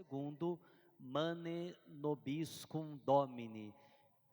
segundo, Mane Nobiscum Domini.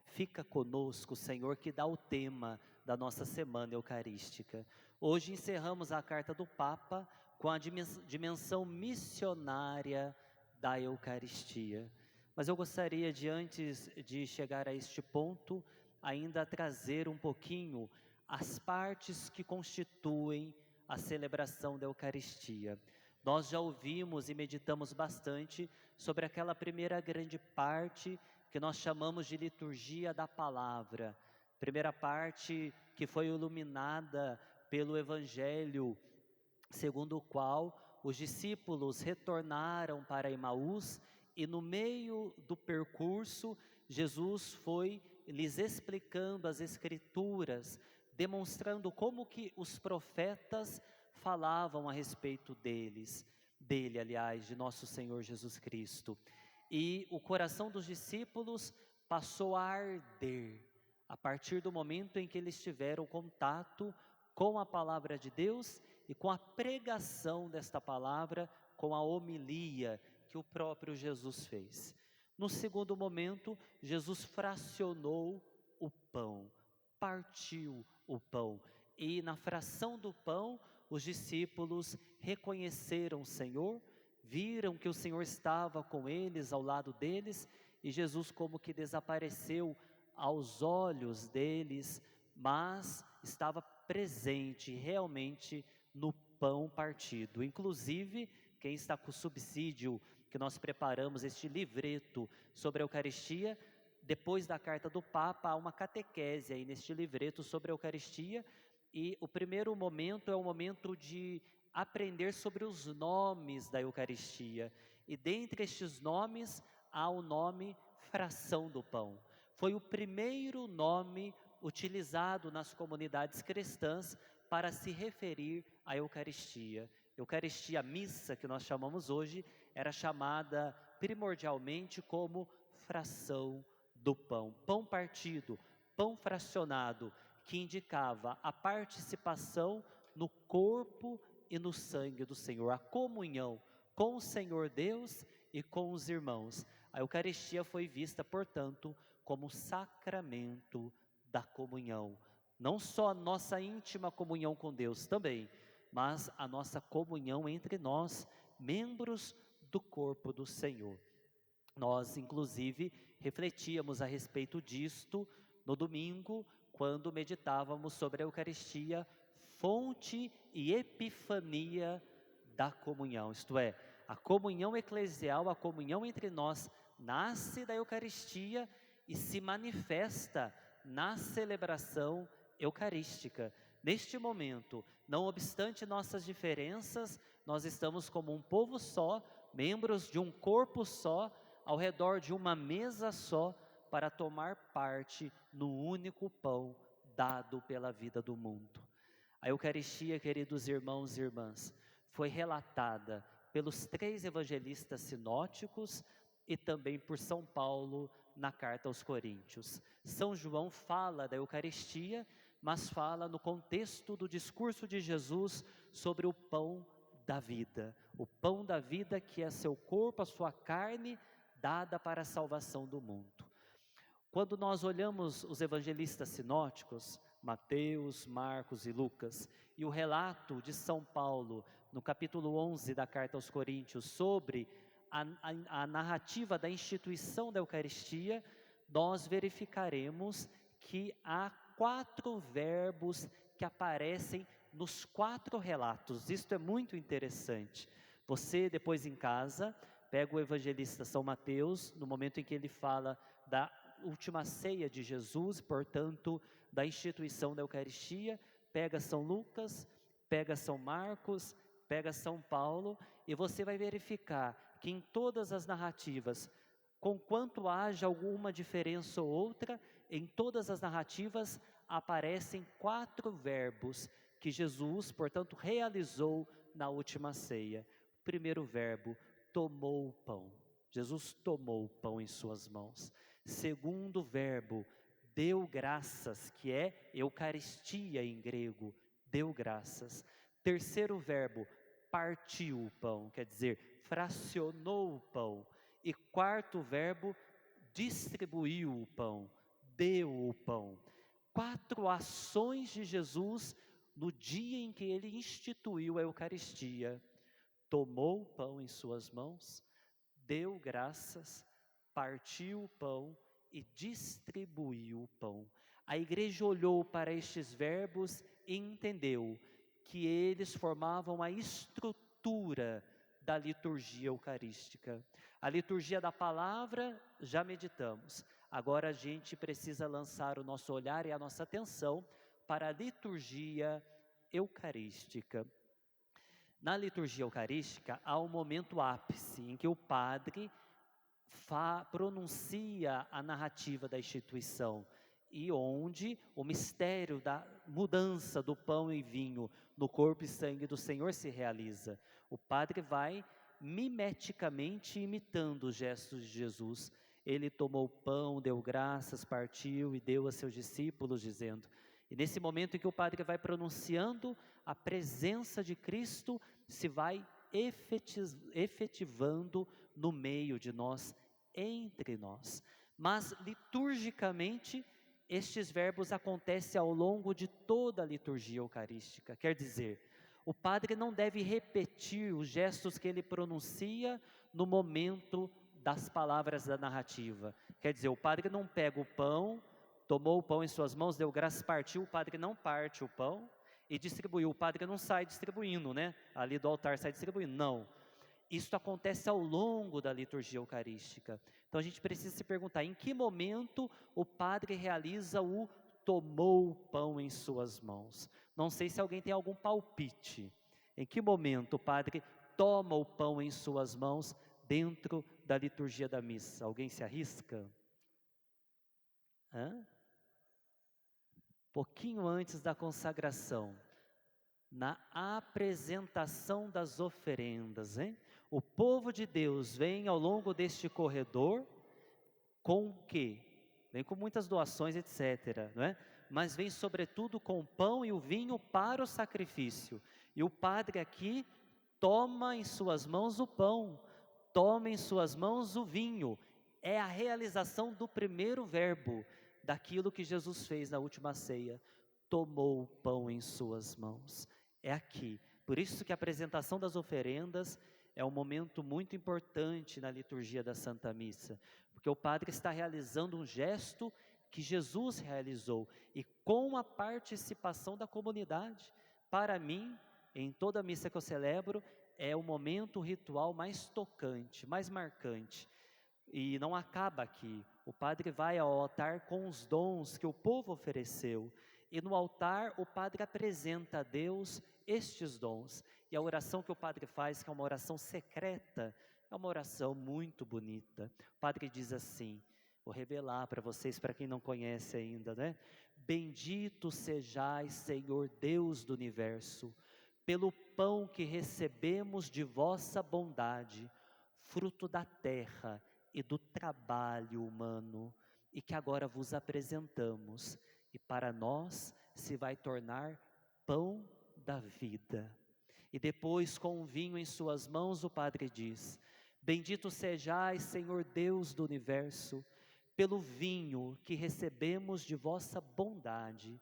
Fica conosco, Senhor, que dá o tema da nossa semana eucarística. Hoje encerramos a carta do Papa com a dimensão missionária da Eucaristia. Mas eu gostaria de, antes de chegar a este ponto, ainda trazer um pouquinho as partes que constituem a celebração da Eucaristia. Nós já ouvimos e meditamos bastante sobre aquela primeira grande parte que nós chamamos de liturgia da palavra. Primeira parte que foi iluminada pelo Evangelho, segundo o qual os discípulos retornaram para Emaús e no meio do percurso, Jesus foi lhes explicando as Escrituras, demonstrando como que os profetas falavam a respeito dele, aliás, de nosso Senhor Jesus Cristo. E o coração dos discípulos passou a arder, a partir do momento em que eles tiveram contato com a palavra de Deus e com a pregação desta palavra, com a homilia que o próprio Jesus fez. No segundo momento, Jesus fracionou o pão, partiu o pão, e na fração do pão, os discípulos reconheceram o Senhor, viram que o Senhor estava com eles, ao lado deles, e Jesus como que desapareceu aos olhos deles, mas estava presente realmente no pão partido. Inclusive, quem está com o subsídio que nós preparamos, este livreto sobre a Eucaristia, depois da carta do Papa, há uma catequese aí neste livreto sobre a Eucaristia, e o primeiro momento é o momento de aprender sobre os nomes da Eucaristia, e dentre estes nomes há o nome fração do pão. Foi o primeiro nome utilizado nas comunidades cristãs para se referir à Eucaristia. Eucaristia, missa, que nós chamamos hoje, era chamada primordialmente como fração do pão. Pão partido, pão fracionado, que indicava a participação no corpo e no sangue do Senhor, a comunhão com o Senhor Deus e com os irmãos. A Eucaristia foi vista, portanto, como sacramento da comunhão. Não só a nossa íntima comunhão com Deus também, mas a nossa comunhão entre nós, membros do corpo do Senhor. Nós, inclusive, refletíamos a respeito disto no domingo, quando meditávamos sobre a Eucaristia, fonte e epifania da comunhão, isto é, a comunhão eclesial, a comunhão entre nós, nasce da Eucaristia e se manifesta na celebração eucarística. Neste momento, não obstante nossas diferenças, nós estamos como um povo só, membros de um corpo só, ao redor de uma mesa só, para tomar parte no único pão dado pela vida do mundo. A Eucaristia, queridos irmãos e irmãs, foi relatada pelos 3 evangelistas sinóticos e também por São Paulo na carta aos Coríntios. São João fala da Eucaristia, mas fala no contexto do discurso de Jesus sobre o pão da vida. O pão da vida, que é seu corpo, a sua carne, dada para a salvação do mundo. Quando nós olhamos os evangelistas sinóticos, Mateus, Marcos e Lucas, e o relato de São Paulo, no capítulo 11 da carta aos Coríntios, sobre a narrativa da instituição da Eucaristia, nós verificaremos que há 4 verbos que aparecem nos 4 relatos. Isto é muito interessante. Você, depois em casa, pega o evangelista São Mateus, no momento em que ele fala da última ceia de Jesus, portanto, da instituição da Eucaristia, pega São Lucas, pega São Marcos, pega São Paulo, e você vai verificar que em todas as narrativas, conquanto haja alguma diferença ou outra, em todas as narrativas aparecem 4 verbos que Jesus, portanto, realizou na última ceia. O primeiro verbo, tomou o pão. Jesus tomou o pão em suas mãos. Segundo verbo, deu graças, que é Eucaristia em grego, deu graças. Terceiro verbo, partiu o pão, quer dizer, fracionou o pão. E quarto verbo, distribuiu o pão, deu o pão. 4 ações de Jesus no dia em que ele instituiu a Eucaristia. Tomou o pão em suas mãos, deu graças, partiu o pão e distribuiu o pão. A igreja olhou para estes verbos e entendeu que eles formavam a estrutura da liturgia eucarística. A liturgia da palavra já meditamos. Agora a gente precisa lançar o nosso olhar e a nossa atenção para a liturgia eucarística. Na liturgia eucarística há um momento ápice em que o padre pronuncia a narrativa da instituição e onde o mistério da mudança do pão e vinho no corpo e sangue do Senhor se realiza. O padre vai mimeticamente imitando os gestos de Jesus. Ele tomou o pão, deu graças, partiu e deu a seus discípulos, dizendo. E nesse momento em que o padre vai pronunciando, a presença de Cristo se vai efetivando no meio de nós, entre nós. Mas liturgicamente, estes verbos acontecem ao longo de toda a liturgia eucarística. Quer dizer, o padre não deve repetir os gestos que ele pronuncia no momento das palavras da narrativa. Quer dizer, o padre não pega o pão, tomou o pão em suas mãos, deu graças, partiu, o padre não parte o pão e distribuiu. O padre não sai distribuindo, né? Ali do altar sai distribuindo, não. Isso acontece ao longo da liturgia eucarística. Então a gente precisa se perguntar, em que momento o padre realiza o tomou o pão em suas mãos? Não sei se alguém tem algum palpite. Em que momento o padre toma o pão em suas mãos dentro da liturgia da missa? Alguém se arrisca? Pouquinho antes da consagração, na apresentação das oferendas, hein? O povo de Deus vem ao longo deste corredor com o quê? Vem com muitas doações, etc., não é? Mas vem sobretudo com o pão e o vinho para o sacrifício. E o padre aqui toma em suas mãos o pão, toma em suas mãos o vinho. É a realização do primeiro verbo, daquilo que Jesus fez na última ceia. Tomou o pão em suas mãos. É aqui. Por isso que a apresentação das oferendas é um momento muito importante na liturgia da Santa Missa, porque o padre está realizando um gesto que Jesus realizou e com a participação da comunidade. Para mim, em toda missa que eu celebro, é o momento ritual mais tocante, mais marcante. E não acaba aqui. O padre vai ao altar com os dons que o povo ofereceu. E no altar o padre apresenta a Deus estes dons. E a oração que o padre faz, que é uma oração secreta, é uma oração muito bonita. O padre diz assim, vou revelar para vocês, para quem não conhece ainda, né? Bendito sejais, Senhor Deus do universo, pelo pão que recebemos de vossa bondade, fruto da terra e do trabalho humano, e que agora vos apresentamos, e para nós se vai tornar pão da vida. E depois, com o vinho em suas mãos, o padre diz, bendito sejais, Senhor Deus do universo, pelo vinho que recebemos de vossa bondade,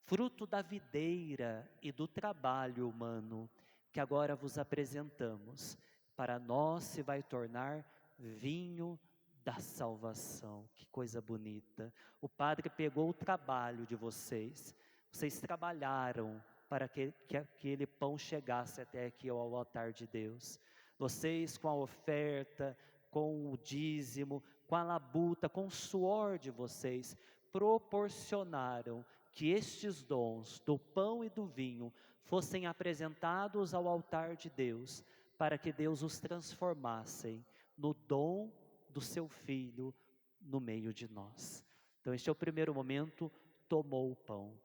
fruto da videira e do trabalho humano, que agora vos apresentamos, para nós se vai tornar vinho da salvação. Que coisa bonita. O padre pegou o trabalho de vocês. Vocês trabalharam para que aquele pão chegasse até aqui ao altar de Deus. Vocês com a oferta, com o dízimo, com a labuta, com o suor de vocês, proporcionaram que estes dons do pão e do vinho fossem apresentados ao altar de Deus, para que Deus os transformasse no dom do seu Filho no meio de nós. Então este é o primeiro momento, tomou o pão,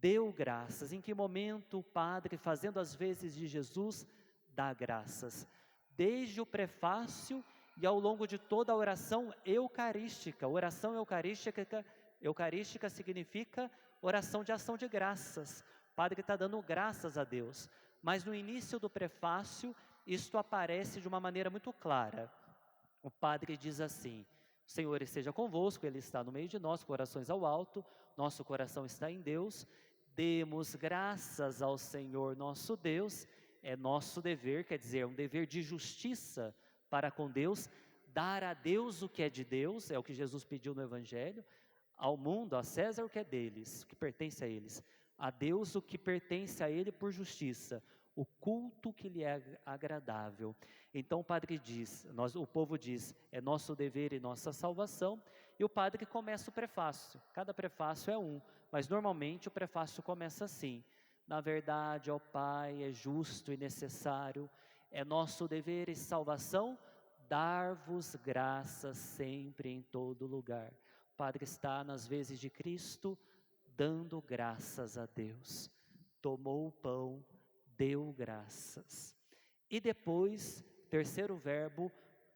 deu graças. Em que momento o padre, fazendo as vezes de Jesus, dá graças? Desde o prefácio e ao longo de toda a oração eucarística. Oração eucarística significa oração de ação de graças. O padre está dando graças a Deus. Mas no início do prefácio, isto aparece de uma maneira muito clara. O padre diz assim: o Senhor esteja convosco, Ele está no meio de nós, corações ao alto, nosso coração está em Deus, demos graças ao Senhor nosso Deus, é nosso dever, quer dizer, é um dever de justiça para com Deus, dar a Deus o que é de Deus, é o que Jesus pediu no Evangelho, ao mundo, a César o que é deles, o que pertence a eles, a Deus o que pertence a Ele por justiça, o culto que lhe é agradável. Então o padre diz, o povo diz, é nosso dever e nossa salvação, e o padre começa o prefácio, cada prefácio é um, mas normalmente o prefácio começa assim: na verdade, ó Pai, é justo e necessário, é nosso dever e salvação, dar-vos graças sempre em todo lugar. O padre está nas vezes de Cristo, dando graças a Deus. Tomou o pão, deu graças. E depois, terceiro verbo,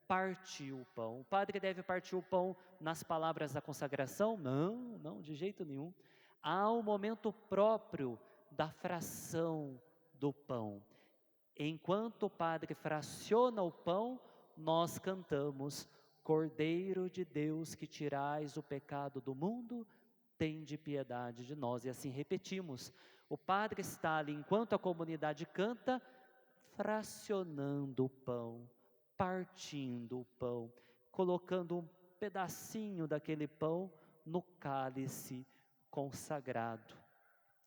partiu o pão. O padre deve partir o pão nas palavras da consagração? Não, não, de jeito nenhum. Há um momento próprio da fração do pão. Enquanto o padre fraciona o pão, nós cantamos: Cordeiro de Deus que tirais o pecado do mundo, tende piedade de nós. E assim repetimos. O padre está ali enquanto a comunidade canta, fracionando o pão, partindo o pão, colocando um pedacinho daquele pão no cálice consagrado.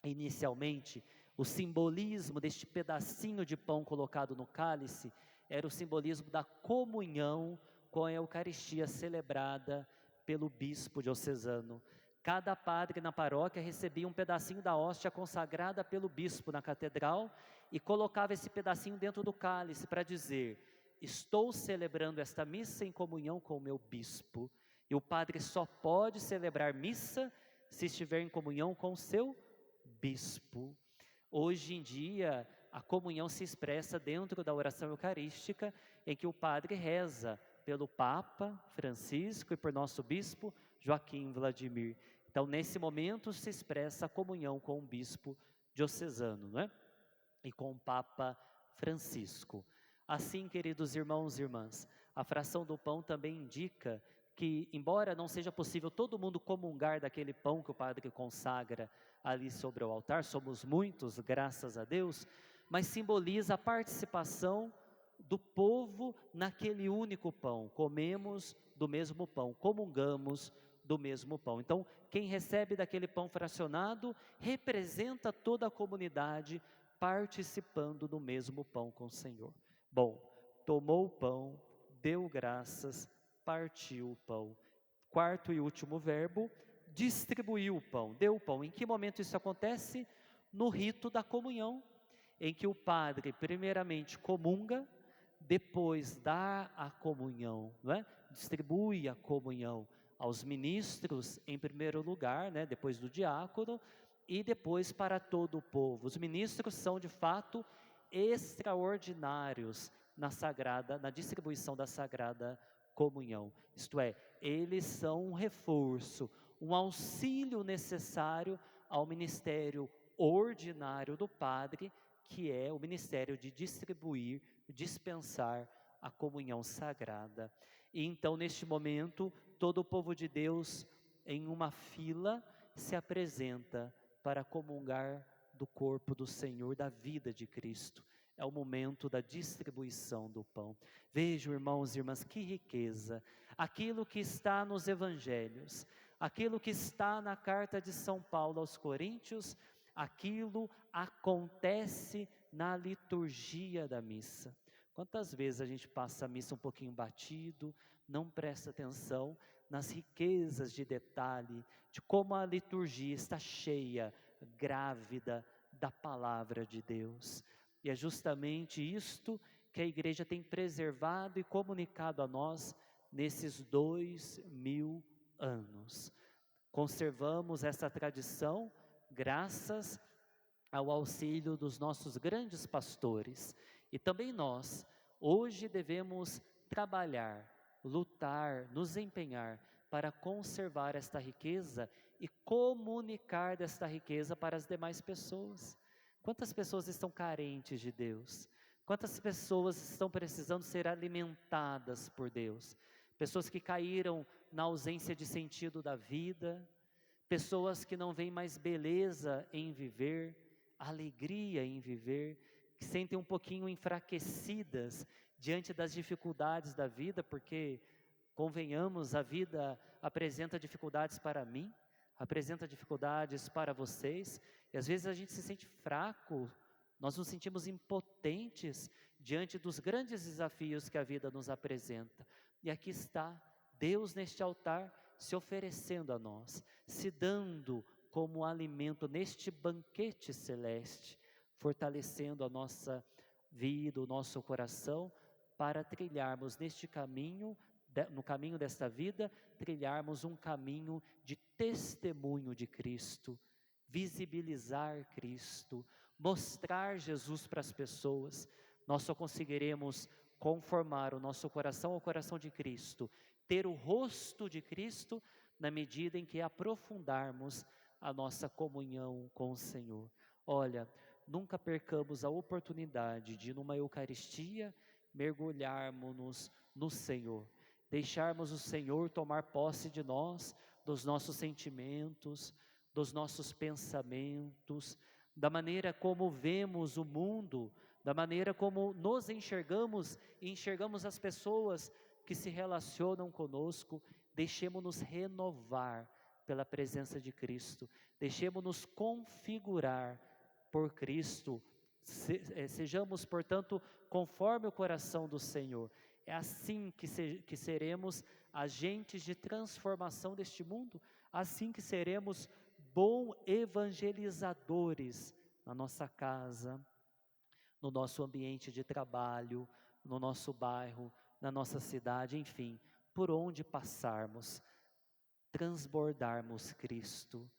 Inicialmente, o simbolismo deste pedacinho de pão colocado no cálice era o simbolismo da comunhão com a Eucaristia celebrada pelo bispo diocesano. Cada padre na paróquia recebia um pedacinho da hóstia consagrada pelo bispo na catedral e colocava esse pedacinho dentro do cálice para dizer: estou celebrando esta missa em comunhão com o meu bispo. E o padre só pode celebrar missa se estiver em comunhão com o seu bispo. Hoje em dia, a comunhão se expressa dentro da oração eucarística, em que o padre reza pelo Papa Francisco e por nosso bispo Joaquim Vladimir. Então, nesse momento se expressa a comunhão com o bispo diocesano, não é? E com o Papa Francisco. Assim, queridos irmãos e irmãs, a fração do pão também indica que, embora não seja possível todo mundo comungar daquele pão que o padre consagra ali sobre o altar, somos muitos, graças a Deus, mas simboliza a participação do povo naquele único pão. Comemos do mesmo pão, comungamos do mesmo pão. Então, quem recebe daquele pão fracionado representa toda a comunidade participando do mesmo pão com o Senhor. Bom, tomou o pão, deu graças, partiu o pão. Quarto e último verbo, distribuiu o pão, deu o pão. Em que momento isso acontece? No rito da comunhão, em que o padre primeiramente comunga, depois dá a comunhão, não é? Distribui a comunhão aos ministros em primeiro lugar, né? Depois do diácono, e depois para todo o povo. Os ministros são de fato extraordinários na distribuição da Sagrada Comunhão. Isto é, eles são um reforço, um auxílio necessário ao ministério ordinário do padre, que é o ministério de distribuir, dispensar a comunhão sagrada. E então, neste momento, todo o povo de Deus, em uma fila, se apresenta para comungar do corpo do Senhor, da vida de Cristo. É o momento da distribuição do pão. Vejam, irmãos e irmãs, que riqueza. Aquilo que está nos evangelhos, aquilo que está na carta de São Paulo aos Coríntios, aquilo acontece na liturgia da missa. Quantas vezes a gente passa a missa um pouquinho batido, não presta atenção nas riquezas de detalhe, de como a liturgia está cheia, grávida da palavra de Deus. E é justamente isto que a igreja tem preservado e comunicado a nós nesses 2000 anos. Conservamos essa tradição graças ao auxílio dos nossos grandes pastores. E também nós, hoje devemos trabalhar, lutar, nos empenhar para conservar esta riqueza e comunicar desta riqueza para as demais pessoas. Quantas pessoas estão carentes de Deus? Quantas pessoas estão precisando ser alimentadas por Deus? Pessoas que caíram na ausência de sentido da vida, pessoas que não veem mais beleza em viver, alegria em viver, que sentem um pouquinho enfraquecidas diante das dificuldades da vida, porque, convenhamos, a vida apresenta dificuldades para mim, apresenta dificuldades para vocês, e às vezes a gente se sente fraco, nós nos sentimos impotentes diante dos grandes desafios que a vida nos apresenta. E aqui está Deus neste altar se oferecendo a nós, se dando como alimento neste banquete celeste, fortalecendo a nossa vida, o nosso coração, para trilharmos neste caminho, no caminho desta vida, trilharmos um caminho de testemunho de Cristo, visibilizar Cristo, mostrar Jesus para as pessoas. Nós só conseguiremos conformar o nosso coração ao coração de Cristo, ter o rosto de Cristo, na medida em que aprofundarmos a nossa comunhão com o Senhor. Olha, nunca percamos a oportunidade de, numa Eucaristia, mergulharmos no Senhor, deixarmos o Senhor tomar posse de nós, dos nossos sentimentos, dos nossos pensamentos, da maneira como vemos o mundo, da maneira como nos enxergamos e enxergamos as pessoas que se relacionam conosco. Deixemos-nos renovar pela presença de Cristo, deixemos-nos configurar por Cristo, sejamos, portanto, conforme o coração do Senhor. É assim que seremos agentes de transformação deste mundo, assim que seremos bons evangelizadores na nossa casa, no nosso ambiente de trabalho, no nosso bairro, na nossa cidade, enfim, por onde passarmos, transbordarmos Cristo,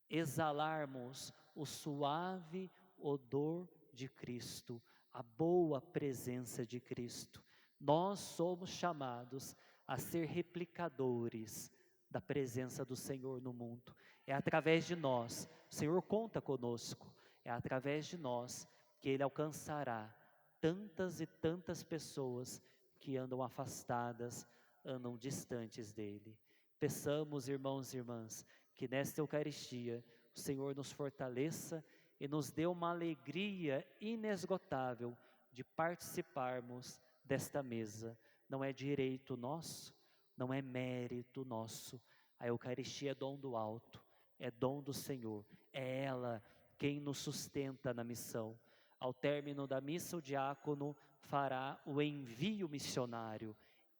exalarmos o suave odor de Cristo, a boa presença de Cristo. Nós somos chamados a ser replicadores da presença do Senhor no mundo. É através de nós, o Senhor conta conosco, é através de nós que Ele alcançará tantas e tantas pessoas que andam afastadas, andam distantes dEle. Peçamos, irmãos e irmãs, que nesta Eucaristia o Senhor nos fortaleça e nos dê uma alegria inesgotável de participarmos desta mesa. Não é direito nosso, não é mérito nosso. A Eucaristia é dom do alto, é dom do Senhor, é ela quem nos sustenta na missão. Ao término da missa, o diácono fará o envio missionário.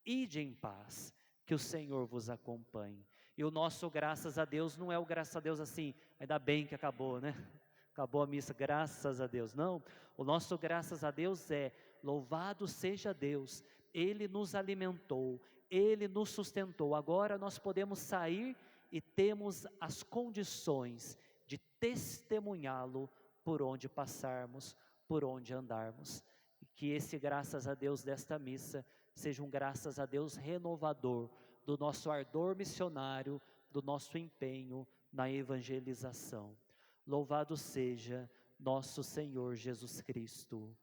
Ide em paz, que o Senhor vos acompanhe. E o nosso graças a Deus não é o graças a Deus assim, ainda bem que acabou, né? Acabou a missa, graças a Deus. Não, o nosso graças a Deus é: louvado seja Deus, Ele nos alimentou, Ele nos sustentou. Agora nós podemos sair e temos as condições de testemunhá-lo por onde passarmos, por onde andarmos. E que esse graças a Deus desta missa seja um graças a Deus renovador do nosso ardor missionário, do nosso empenho na evangelização. Louvado seja nosso Senhor Jesus Cristo.